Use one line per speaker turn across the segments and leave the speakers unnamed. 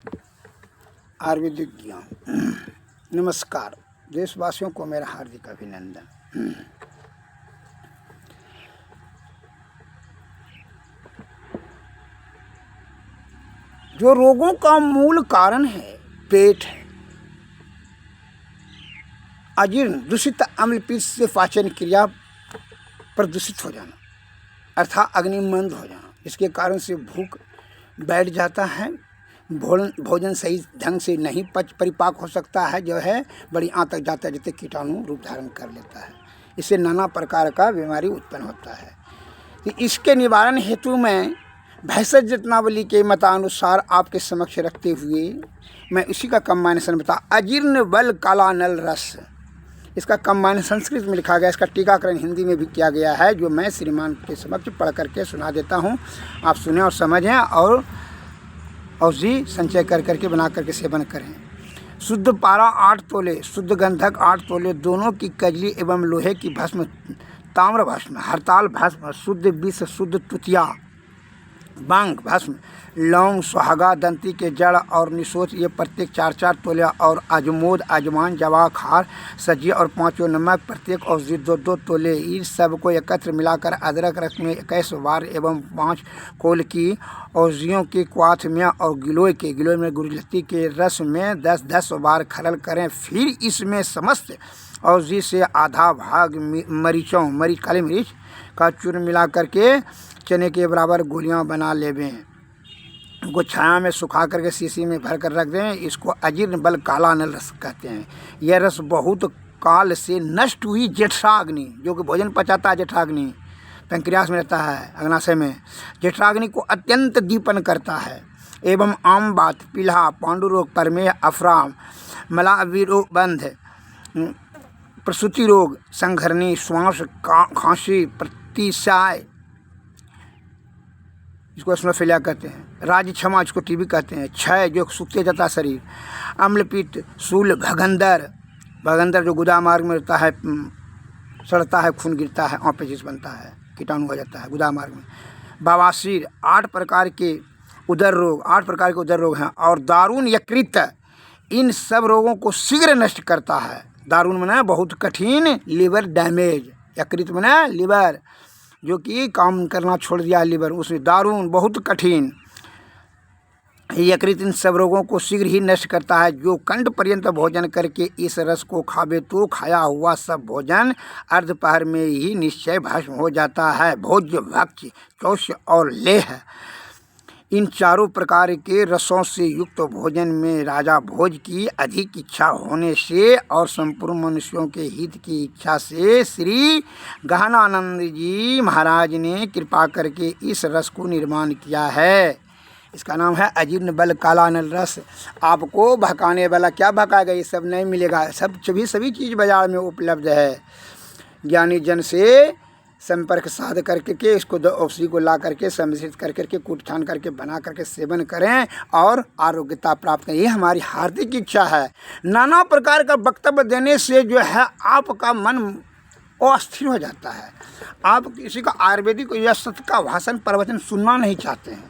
आयुर्वेदिक ज्ञान। नमस्कार देशवासियों को मेरा हार्दिक अभिनंदन। जो रोगों का मूल कारण है पेट है। अजीर्ण दूषित अम्ल पित्त से पाचन क्रिया प्रदूषित हो जाना अर्थात अग्निमंद हो जाना, इसके कारण से भूख बैठ जाता है, भोजन सही ढंग से नहीं परिपाक हो सकता है, जो है बड़ी आंत तक जाता है, जिससे कीटाणु रूप धारण कर लेता है। इससे नाना प्रकार का बीमारी उत्पन्न होता है। तो इसके निवारण हेतु मैं भैंसज रत्नावली के मतानुसार आपके समक्ष रखते हुए मैं इसी का कम्बाइनेशन बता। अजीर्ण बल काला नल रस, इसका कम्बाइनेशन संस्कृत में लिखा गया, इसका टीकाकरण हिंदी में भी किया गया है, जो मैं श्रीमान के समक्ष पढ़ करके सुना देता हूँ। आप सुने और समझें और औषधि संचय कर करके बना करके सेवन करें। शुद्ध पारा 8 तोले, शुद्ध गंधक 8 तोले, दोनों की कजली एवं लोहे की भस्म, ताम्र भस्म, हरताल भस्म, शुद्ध विष, शुद्ध तुतिया, बांग भस्म, लौंग, सुहागा, दंती के जड़ और निशोच, ये प्रत्येक 4-4 तोले, और अजमोद, अजमान, जवा, खार, सजी और 5 नमक, प्रत्येक औषधि 2-2 तोले। इस सब को एकत्र मिलाकर अदरक रस में 21 बार एवं 5 कोल की औषधियों के क्वाथ में और गिलोय में गुरुजती के रस में 10-10 बार खरल करें। फिर इसमें समस्त औषधि से आधा भाग काली मिर्च का चूर्ण मिला करके चने के बराबर गोलियां बना लेवें। उनको छाया में सुखा करके शीशी में भर कर रख दें। इसको अजीर्ण बल काला नल रस कहते हैं। यह रस बहुत काल से नष्ट हुई जेठराग्नि, जो कि भोजन पचाता है, जेठराग्नि पैंक्रियास में रहता है, अग्नाशय में, जेठराग्नि को अत्यंत दीपन करता है। एवं आमबात, पीला, पांडुरोग, प्रमेह, अफरा, मलाविरोबंध, प्रसूति रोग, संघरनी, श्वास, खांसी, प्रतिशाय, इसको एस्नोफिलिया कहते हैं, राज्य क्षमा, इसको टीबी कहते हैं, क्षय, जो सूखते जाता शरीर, अम्लपित्त, शूल, भगंदर जो गुदा मार्ग में रहता है, सड़ता है, खून गिरता है, आँख पे जिस बनता है, कीटाणु हो जाता है गुदा मार्ग में, बवासीर, 8 प्रकार के उदर रोग हैं, और दारुण यकृत, इन सब रोगों को शीघ्र नष्ट करता है। दारुण मना बहुत कठिन, लिवर डैमेज, यकृत मना लिवर जो कि काम करना छोड़ दिया लिवर, उसमें दारुण बहुत कठिन यकृत इन सब रोगों को शीघ्र ही नष्ट करता है। जो कंठ पर्यंत भोजन करके इस रस को खावे तो खाया हुआ सब भोजन अर्धपहर में ही निश्चय भस्म हो जाता है। भोज्य, भक्ष्य, चौष्य और लेह, इन चारों प्रकार के रसों से युक्त भोजन में राजा भोज की अधिक इच्छा होने से और संपूर्ण मनुष्यों के हित की इच्छा से श्री गहनानंद जी महाराज ने कृपा करके इस रस को निर्माण किया है। इसका नाम है अजीर्ण बल काला नल रस। आपको भकाने वाला क्या भकाएगा, ये सब नहीं मिलेगा। सभी चीज़ बाजार में उपलब्ध है। ज्ञानी जन से संपर्क साध करके के इसको औषधि को ला करके सम्मिश्रित कर करके कूट छान करके बना करके सेवन करें और आरोग्यता प्राप्त करें। ये हमारी हार्दिक इच्छा है। नाना प्रकार का वक्तव्य देने से जो है आपका मन अस्थिर हो जाता है। आप किसी का आयुर्वेदिक या सत्य का भाषण प्रवचन सुनना नहीं चाहते हैं।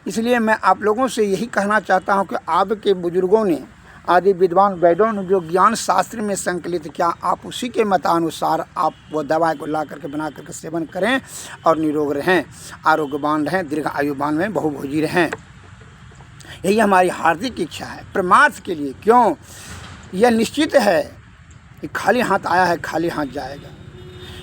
इसलिए मैं आप लोगों से यही कहना चाहता हूँ कि आपके बुजुर्गों ने, आदि विद्वान वैद्यों ने जो ज्ञान शास्त्र में संकलित किया, आप उसी के मतानुसार आप वो दवा को ला करके बना करके सेवन करें और निरोग रहें, आरोग्यवान रहें, दीर्घ आयुवान रहें, बहुभोजी रहें। यही हमारी हार्दिक इच्छा है परमार्थ के लिए। क्यों, यह निश्चित है कि खाली हाथ आया है, खाली हाथ जाएगा।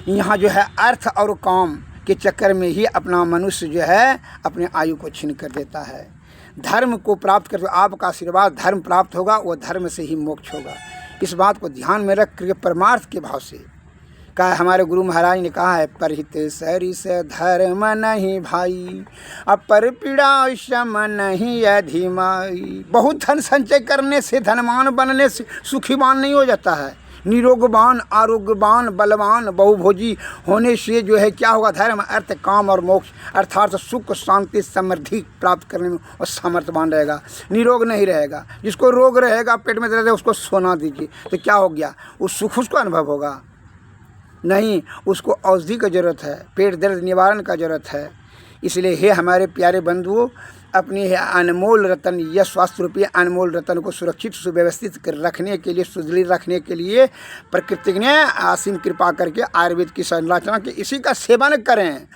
यहाँ जो है अर्थ और काम के चक्कर में ही अपना मनुष्य जो है अपने आयु को छीन कर देता है। धर्म को प्राप्त कर, आपका आशीर्वाद धर्म प्राप्त होगा, वो धर्म से ही मोक्ष होगा। इस बात को ध्यान में रख करके परमार्थ के भाव से कहा, हमारे गुरु महाराज ने कहा है, परहित सरिस धर्म नहीं भाई, अपर पीड़ा शम नहीं अधिमाई। बहुत धन संचय करने से, धनवान बनने से सुखीवान नहीं हो जाता है। निरोगवान, आरोग्यवान, बलवान, बहुभोजी होने से जो है क्या होगा, धर्म, अर्थ, काम और मोक्ष अर्थात सुख, शांति, समृद्धि प्राप्त करने में और सामर्थ्यवान रहेगा। निरोग नहीं रहेगा। जिसको रोग रहेगा, पेट में दर्द है, उसको सोना दीजिए तो क्या हो गया, उस सुख उसको अनुभव होगा नहीं। उसको औषधि की जरूरत है, पेट दर्द निवारण का जरूरत है। इसलिए हे हमारे प्यारे बंधुओं, अपनी है अनमोल रतन, यह स्वास्थ्य रूपी अनमोल रतन को सुरक्षित सुव्यवस्थित रखने के लिए, सुदृढ़ रखने के लिए प्रकृति ने असीम कृपा करके आयुर्वेद की संरचना के इसी का सेवन करें।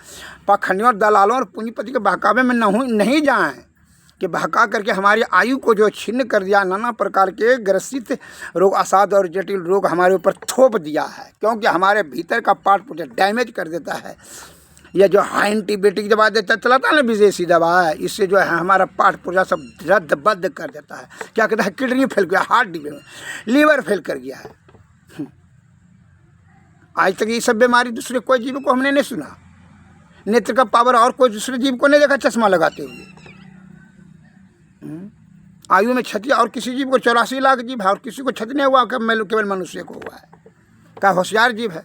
पाखंडियों, दलालों और पूंजीपति के बहकावे में नहीं जाएं कि बहका करके हमारी आयु को जो छिन्न कर दिया, नाना प्रकार के ग्रसित रोग, असाध और जटिल रोग हमारे ऊपर थोप दिया है, क्योंकि हमारे भीतर का पार्ट पुर्ट डैमेज कर देता है। यह जो हाई एंटीबायोटिक दवा देता चलाता है ना, विदेशी दवा है, इससे जो है हमारा पार्ट पुर्जा सब रद्द कर देता है। क्या कहता है, किडनी फेल गया, हार्ट लीवर फेल कर गया है। आज तक ये सब बीमारी दूसरे कोई जीव को हमने नहीं सुना। नेत्र का पावर और कोई दूसरे जीव को नहीं देखा चश्मा लगाते हुए। आयु में क्षति और किसी जीव को 84 लाख जीव है और किसी को क्षति नहीं हुआ, केवल मनुष्य को हुआ है। क्या होशियार जीव है।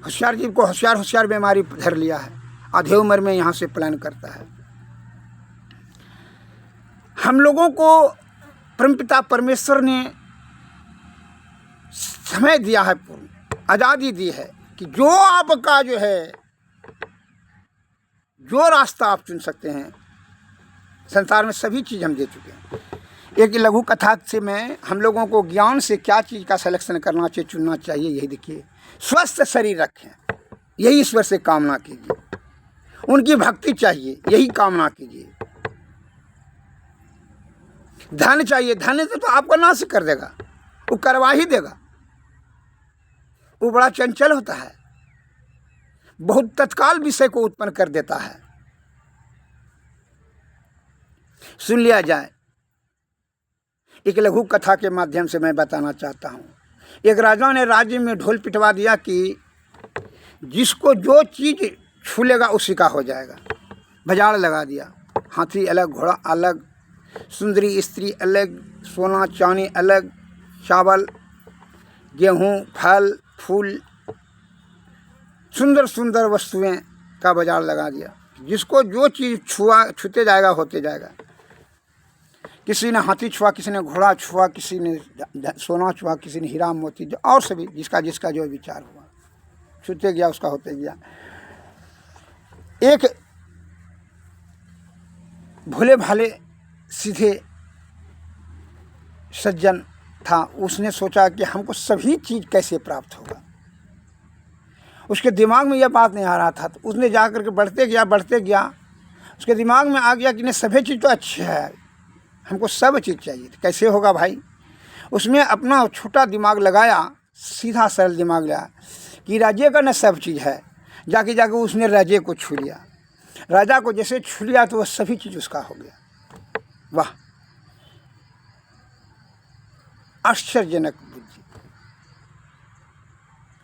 होशियार जीव को होशियार बीमारी धर लिया है, आधे उम्र में यहाँ से प्लान करता है। हम लोगों को परमपिता परमेश्वर ने समय दिया है, पूर्ण आज़ादी दी है कि जो आपका जो है, जो रास्ता आप चुन सकते हैं। संसार में सभी चीज़ हम दे चुके हैं। एक लघु कथा से मैं हम लोगों को ज्ञान से क्या चीज़ का सिलेक्शन करना चाहिए, चुनना चाहिए, यही देखिए। स्वस्थ शरीर रखें, यही ईश्वर से कामना कीजिए। उनकी भक्ति चाहिए, यही कामना कीजिए। धन चाहिए, धन से तो आपको नाश कर देगा, वो करवा ही देगा। वो बड़ा चंचल होता है, बहुत तत्काल विषय को उत्पन्न कर देता है। सुन लिया जाए। एक लघु कथा के माध्यम से मैं बताना चाहता हूँ। एक राजा ने राज्य में ढोल पिटवा दिया कि जिसको जो चीज़ छू लेगा उसी का हो जाएगा। बाजार लगा दिया, हाथी अलग, घोड़ा अलग, सुंदरी स्त्री अलग, सोना चांदी अलग, चावल, गेहूँ, फल फूल, सुंदर सुंदर वस्तुएं का बाजार लगा दिया। जिसको जो चीज़ छूते जाएगा होते जाएगा। किसी ने हाथी छुआ, किसी ने घोड़ा छुआ, किसी ने सोना छुआ, किसी ने हीरा मोती, और सभी जिसका जो विचार हुआ छूते गया, उसका होते गया। एक भोले भाले सीधे सज्जन था, उसने सोचा कि हमको सभी चीज़ कैसे प्राप्त होगा। उसके दिमाग में यह बात नहीं आ रहा था, तो उसने जा कर के बढ़ते गया, उसके दिमाग में आ गया कि नहीं, सभी चीज़ तो अच्छी है, हमको सब चीज़ चाहिए। तो कैसे होगा भाई। उसमें अपना छोटा दिमाग लगाया, सीधा सरल दिमाग लगाया कि राज्य का न सब चीज़ है। जाके उसने राज्य को छू लिया। राजा को जैसे छू लिया तो वह सभी चीज़ उसका हो गया। वाह, आश्चर्यजनक बुद्धि।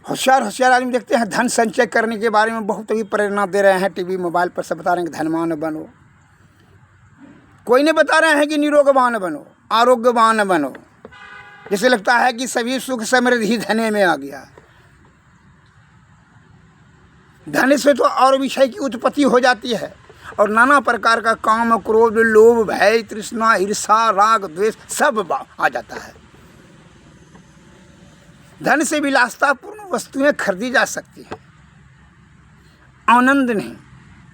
होशियार आदमी देखते हैं धन संचय करने के बारे में बहुत ही प्रेरणा दे रहे हैं, टीवी मोबाइल पर सब बता रहे हैं कि धनवान बनो। कोई नहीं बता रहे हैं कि निरोगवान बनो, आरोग्यवान बनो। जैसे लगता है कि सभी सुख समृद्धि धने में आ गया। धन से तो और विषय की उत्पत्ति हो जाती है और नाना प्रकार का काम, क्रोध, लोभ, भय, तृष्णा, ईर्षा, राग, द्वेष सब आ जाता है। धन से विलासतापूर्ण वस्तुएं खरीदी जा सकती हैं, आनंद नहीं।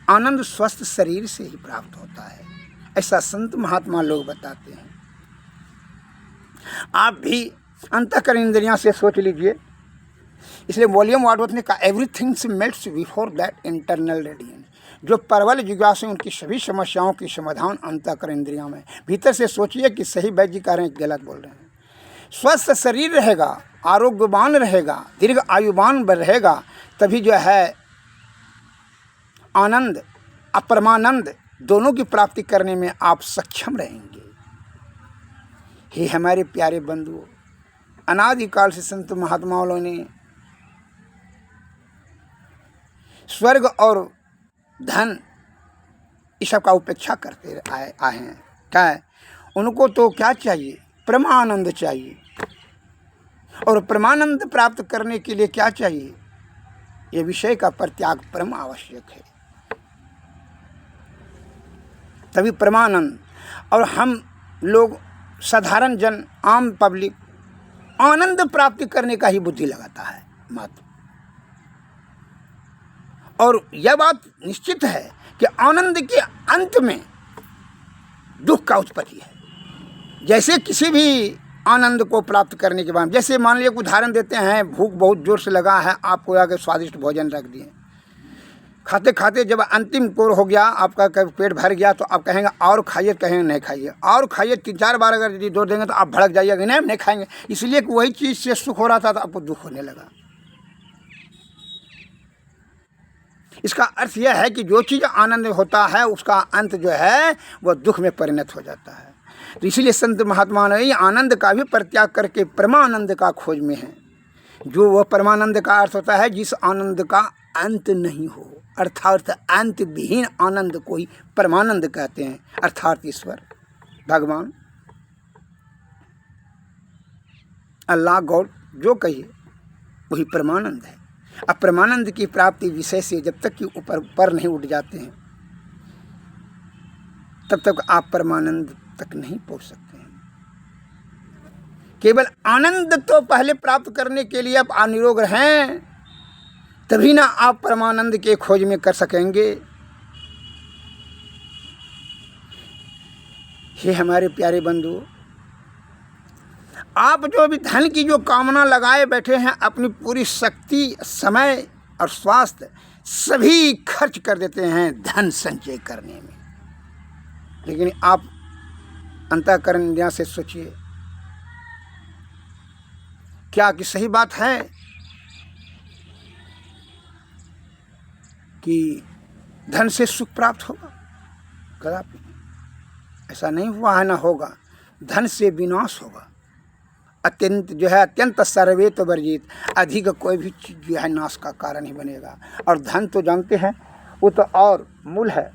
आनंद स्वस्थ शरीर से ही प्राप्त होता है, ऐसा संत महात्मा लोग बताते हैं। आप भी अंतःकरण इंद्रियां से सोच लीजिए। इसलिए विलियम वर्ड्सवर्थ ने कहा, everything melts before that internal radiance. जो प्रबल जिज्ञासु हैं उनकी सभी समस्याओं की समाधान अंतःकरण इंद्रियों में। भीतर से सोचिए कि सही वैद्य कह रहे हैं, गलत बोल रहे हैं। स्वस्थ शरीर रहेगा, आरोग्यवान रहेगा, दीर्घ आयुवान रहेगा, तभी जो है आनंद अपरमानंद दोनों की प्राप्ति करने में आप सक्षम रहेंगे। हे हमारे प्यारे बंधुओं, अनादिकाल से संत महात्माओं ने स्वर्ग और धन इस सब का उपेक्षा करते आए हैं। क्या है उनको तो क्या चाहिए, परमानंद चाहिए। और परमानंद प्राप्त करने के लिए क्या चाहिए, ये विषय का परित्याग परम आवश्यक है, तभी परमानंद। और हम लोग साधारण जन, आम पब्लिक आनंद प्राप्ति करने का ही बुद्धि लगाता है मात्र। और यह बात निश्चित है कि आनंद के अंत में दुख का उत्पत्ति है। जैसे किसी भी आनंद को प्राप्त करने के बाद, जैसे मान लीजिए उदाहरण देते हैं, भूख बहुत जोर से लगा है, आपको आके स्वादिष्ट भोजन रख दिए, खाते खाते जब अंतिम कोर हो गया, आपका पेट भर गया, तो आप कहेंगे और खाइए, कहेंगे नहीं खाइए, और खाइए, 3-4 बार अगर यदि जोर देंगे तो आप भड़क जाइएगा, नहीं खाएंगे, इसलिए कि वही चीज़ से सुख हो रहा था तो आपको दुख होने लगा। इसका अर्थ यह है कि जो चीज़ आनंद होता है उसका अंत जो है वह दुख में परिणत हो जाता है। तो इसीलिए संत महात्मा ने आनंद का भी परित्याग करके परमानंद का खोज में है। जो वह परमानंद का अर्थ होता है जिस आनंद का अंत नहीं हो, अर्थात अंत विहीन आनंद को ही परमानंद कहते हैं, अर्थात ईश्वर भगवान अल्लाह गॉड जो कहिए वही परमानंद है। अब परमानंद की प्राप्ति विषय से जब तक कि ऊपर नहीं उठ जाते हैं तब तक आप परमानंद तक नहीं पहुंच सकते हैं। केवल आनंद तो पहले प्राप्त करने के लिए आप अनिरोग हैं, तभी ना आप परमानंद के खोज में कर सकेंगे। हे हमारे प्यारे बंधु, आप जो भी धन की जो कामना लगाए बैठे हैं, अपनी पूरी शक्ति, समय और स्वास्थ्य सभी खर्च कर देते हैं धन संचय करने में। लेकिन आप अंतःकरण इंद्रियों से सोचिए, क्या कि सही बात है कि धन से सुख प्राप्त होगा? कदापि ऐसा नहीं हुआ है, ना होगा। धन से विनाश होगा। अत्यंत सर्वे तो वर्जित, अधिक कोई भी चीज़ जो है नाश का कारण ही बनेगा। और धन तो जानते हैं वो तो और मूल है।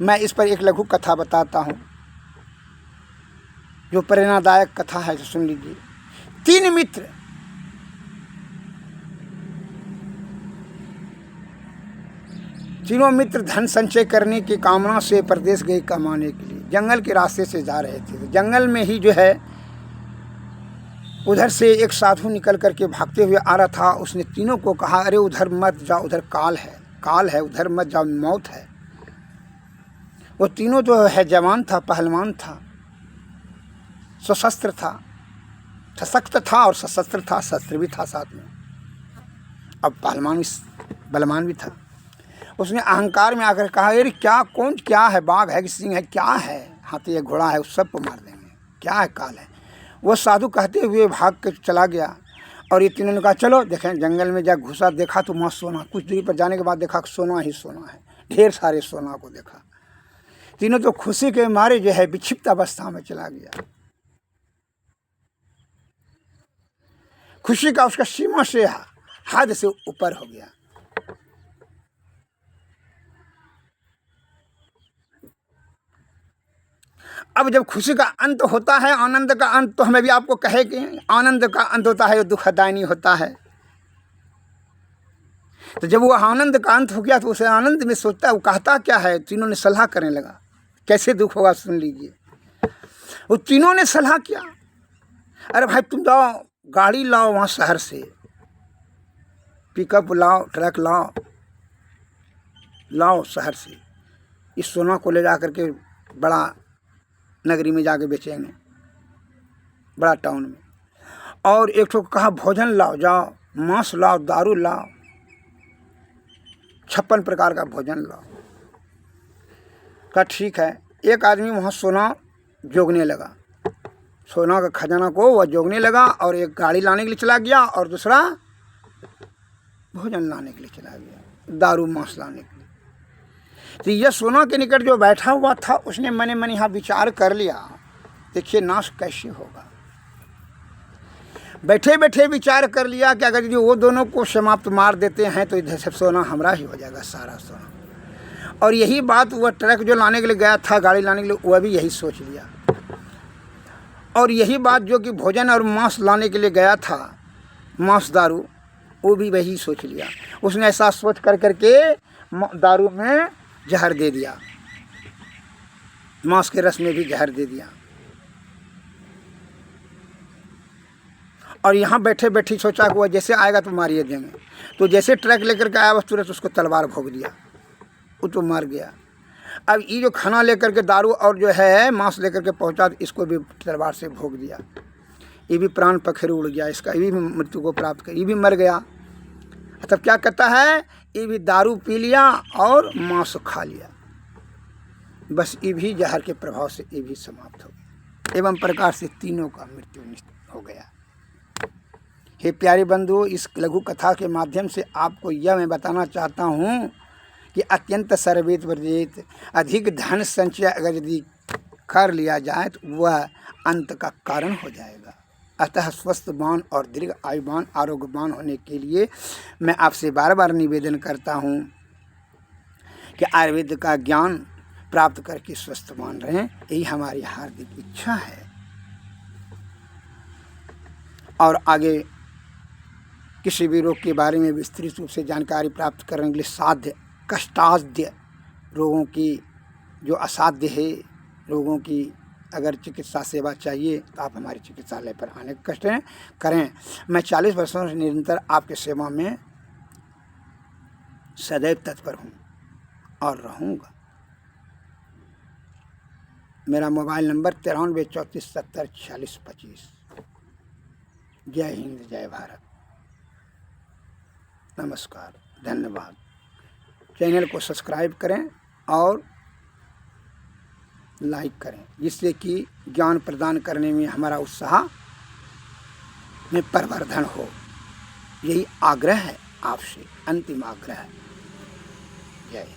मैं इस पर एक लघु कथा बताता हूँ जो प्रेरणादायक कथा है, तो सुन लीजिए। 3 मित्र तीनों मित्र धन संचय करने की कामना से प्रदेश गए कमाने के लिए। जंगल के रास्ते से जा रहे थे, तो जंगल में ही जो है उधर से एक साधु निकल करके भागते हुए आ रहा था। उसने तीनों को कहा, अरे उधर मत जाओ, उधर काल है, उधर मत जाओ, मौत है। वो तीनों जो है जवान था, पहलवान था, सशस्त्र था, सशक्त था और सशस्त्र था, शस्त्र भी था साथ में, अब पहलवान भी बलवान भी था। उसने अहंकार में आकर कहा, अरे क्या है, बाघ है कि सिंह है, क्या है, हाथी है, घोड़ा है, उस सबको मार देंगे, क्या है, काल है। वो साधु कहते हुए भाग के चला गया। और ये तीनों ने कहा, चलो देखें। जंगल में जा घुसा, देखा तो वहाँ सोना, कुछ दूरी पर जाने के बाद देखा सोना ही सोना है, ढेर सारे सोना को देखा। तीनों तो खुशी के मारे जो है विक्षिप्त अवस्था में चला गया। खुशी का उसका सीमा से हद से ऊपर हो गया। अब जब खुशी का अंत होता है, आनंद का अंत, तो हमें भी आपको कहे कि आनंद का अंत होता है, वो दुखदायी होता है। तो जब वो आनंद का अंत हो गया तो उसे आनंद में सोचता है, वो कहता क्या है। तीनों ने सलाह करने लगा, कैसे दुख होगा सुन लीजिए। वो तीनों ने सलाह किया, अरे भाई तुम जाओ, गाड़ी लाओ वहाँ शहर से, पिकअप लाओ, ट्रक लाओ शहर से, इस सोना को ले जा करके बड़ा नगरी में जाके बेचेंगे, बड़ा टाउन में। और एक ठो कहा भोजन लाओ, जाओ मांस लाओ, दारू लाओ, 56 प्रकार का भोजन लाओ। कहा ठीक है। एक आदमी वहाँ सोना जोगने लगा, सोना का खजाना को वह जोगने लगा, और एक गाड़ी लाने के लिए चला गया, और दूसरा भोजन लाने के लिए चला गया, दारू मांस लाने के लिए। तो यह सोना के निकट जो बैठा हुआ था, उसने मने मन यहाँ विचार कर लिया, देखिए नाश कैसे होगा। बैठे बैठे विचार कर लिया कि अगर वो दोनों को समाप्त मार देते हैं तो इधर से सोना हमारा ही हो जाएगा, सारा सोना। और यही बात वह ट्रक जो लाने के लिए गया था, गाड़ी लाने के लिए, वह भी यही सोच लिया। और यही बात जो कि भोजन और मांस लाने के लिए गया था, मांस दारू, वो भी वही सोच लिया। उसने ऐसा सोच कर करके दारू में जहर दे दिया, मांस के रस में भी जहर दे दिया। और यहाँ बैठे बैठी सोचा कि वह जैसे आएगा तो मारिए देंगे। तो जैसे ट्रक लेकर के आया बस तुरंत उसको तलवार भोग दिया, वो तो मर गया। अब ये जो खाना लेकर के दारू और जो है मांस लेकर के पहुँचा, इसको भी तलवार से भोग दिया। ये भी प्राण पखेरु उड़ गया, इसका ये भी मृत्यु को प्राप्त कर, ये भी मर गया। तब क्या कहता है, ये भी दारू पी लिया और मांस खा लिया, बस ये भी जहर के प्रभाव से ये भी समाप्त हो गया। एवं प्रकार से तीनों का मृत्यु निश्चित हो गया। हे प्यारे बंधु, इस लघु कथा के माध्यम से आपको यह मैं बताना चाहता हूँ कि अत्यंत सर्वेत वर्जित, अधिक धन संचय अगर यदि कर लिया जाए तो वह अंत का कारण हो जाएगा। अतः स्वस्थवान और दीर्घ आयुवान आरोग्यवान होने के लिए मैं आपसे बार बार निवेदन करता हूँ कि आयुर्वेद का ज्ञान प्राप्त करके स्वस्थवान रहें, यही हमारी हार्दिक इच्छा है। और आगे किसी भी रोग के बारे में विस्तृत रूप से जानकारी प्राप्त करने के लिए साध्य कष्टाध्य रोगों की, जो असाध्य है रोगों की अगर चिकित्सा सेवा चाहिए तो आप हमारे चिकित्सालय पर आने का कष्ट करें। मैं 40 वर्षों से निरंतर आपके सेवा में सदैव तत्पर हूँ और रहूँगा। मेरा मोबाइल नंबर 93 34 70 46 25। जय हिंद, जय भारत, नमस्कार, धन्यवाद। चैनल को सब्सक्राइब करें और लाइक करें, जिससे कि ज्ञान प्रदान करने में हमारा उत्साह में परिवर्धन हो। यही आग्रह है आपसे, अंतिम आग्रह है। जय।